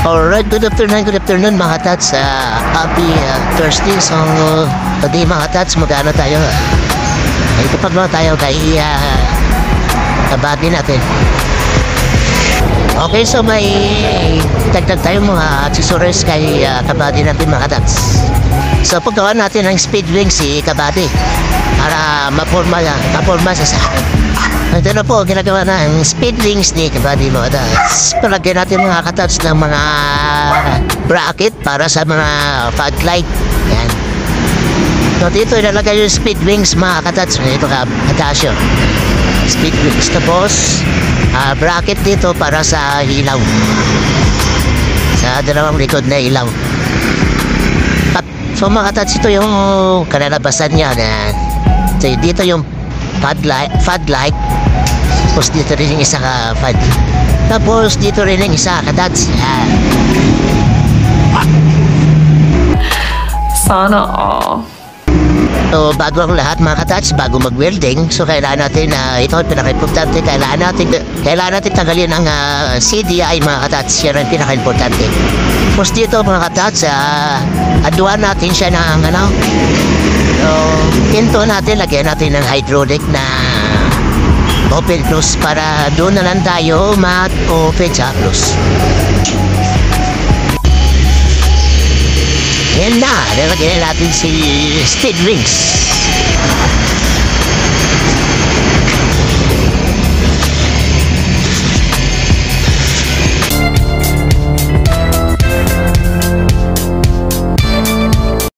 Alright, good afternoon mga tats. Happy Thursday. So, today mga tats, magano tayo? Ay, kapag mo tayo kay kabati natin. Okay, so may tagtag tayo mga accessories kay kabati natin mga tats. So, paggawa natin ng speed wing si kabati para maporma sa ito na po, ginagawa na ang speed wings ni kabady mo. Palagyan natin mga katats ng mga bracket para sa mga fog light. Yan. So dito ilalagay yung speed wings mga katats. Ito ka, Atasyo. Speed wings. Tapos, bracket dito para sa ilaw. Sa dalawang likod na ilaw. So mga katats, ito yung kalalabasan niya. So dito yung fog light. Tapos dito rin yung isa ka fog. Tapos dito rin yung isa ka dots. Sana all. So bago ang lahat mga ka-touch, bago mag-welding, so kailangan natin ito ang pinaka-importante, kailangan natin tanggalin ang CDI mga ka-touch. Yan ang pinaka-importante. Tapos dito mga ka-touch, aduan natin siya ng so pinto natin, lagyan natin ng hydraulic na open close para doon na lang tayo mag-open sa close. Yan na, nalagyan natin si speed wings.